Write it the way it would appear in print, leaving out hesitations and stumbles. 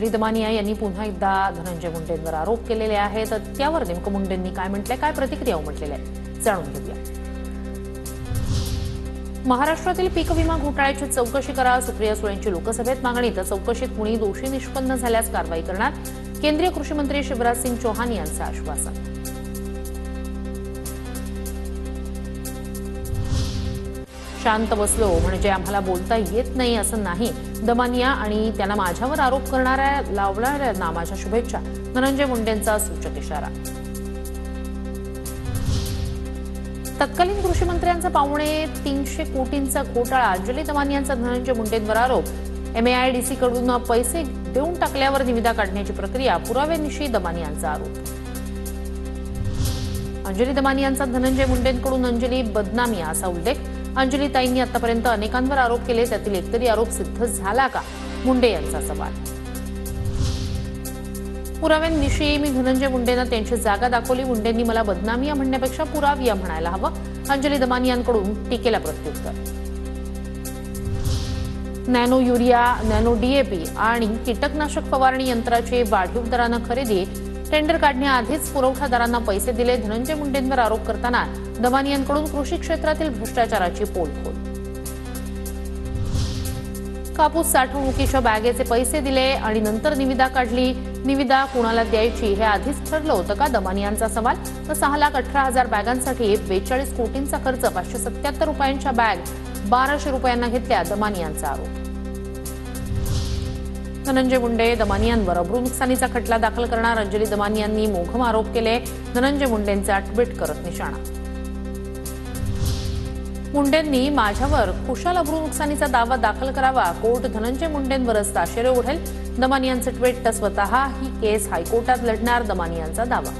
अंजली दमानिया यांनी पुन्हा एकदा धनंजय मुंडेंवर आरोप केलेले आहेत। त्यावर नेमकं मुंडेंनी काय म्हटलंय, काय प्रतिक्रिया उमटलेल्या आहेत, जाणून घेऊया। महाराष्ट्रातील पीक विमा घोटाळ्याची चौकशी करा, सुप्रिया सुळेंची लोकसभेत मागणी। तर चौकशीत कुणी दोषी निष्पन्न झाल्यास कारवाई करणार, केंद्रीय कृषी मंत्री शिवराज सिंग चौहान यांचं आश्वासन। शांत बसलो म्हणजे आम्हाला बोलता येत नाही असं नाही, दमानिया आणि त्यांना माझ्यावर आरोप करणाऱ्या लावणाऱ्यांना माझ्या शुभेच्छा, धनंजय मुंडेंचा सूचक इशारा। तत्कालीन कृषी मंत्र्यांचा 350 कोटींचा घोटाळा, अंजली दमानियांचा धनंजय मुंडेंवर आरोप। MAIDC कडून पैसे देऊन टाकल्यावर निविदा काढण्याची प्रक्रिया, पुराव्यानिशी दमानियांचा आरोप। अंजली दमानियांचा धनंजय मुंडेंकडून अंजली बदनामी असा उल्लेख। अंजलीताईंनी आतापर्यंत अनेकांवर आरोप केले, त्यातील एकतरी आरोप सिद्ध झाला का, मुंडे यांचा सवाल। पुराव्यांनिशी मी धनंजय मुंडेंना त्यांची जागा दाखवली, मुंडेंनी मला बदनामिया म्हणण्यापेक्षा पुराविया म्हणायला हवं, अंजली दमानियांकडून टीकेला प्रत्युत्तर। नॅनो युरिया, नॅनो DAP आणि कीटकनाशक फवारणी यंत्राची वाढीव दरानं खरेदी, टेंडर काढण्याआधीच पुरवठादारांना पैसे दिले, धनंजय मुंडेंवर आरोप करताना दमानियांकडून कृषी क्षेत्रातील भ्रष्टाचाराची पोलखोल। कापूस साठवणुकीच्या बॅगेचे पैसे दिले आणि नंतर निविदा काढली, निविदा कुणाला द्यायची हे आधीच ठरलं होतं का, दमानियांचा सवाल। तर 6,18,000 बॅगांसाठी 42 कोटींचा खर्च, 577 रुपयांच्या बॅग 1200 रुपयांना घेतल्या, दमानियांचा आरोप। धनंजय मुंडे दमानियांवर अब्रू नुकसानीचा खटला दाखल करणार, अंजली दमानियांनी मोघम आरोप केले, धनंजय मुंडेंचा ट्विट करत निशाणा। मुंडेंनी माझ्यावर कुशाल अब्रू नुकसानीचा दावा दाखल करावा, कोर्ट धनंजय मुंडेंवरच ताशेरे ओढेल, दमानियांचे ट्विट। स्वतः ही केस हायकोर्टात लढणार, दमानियांचा दावा।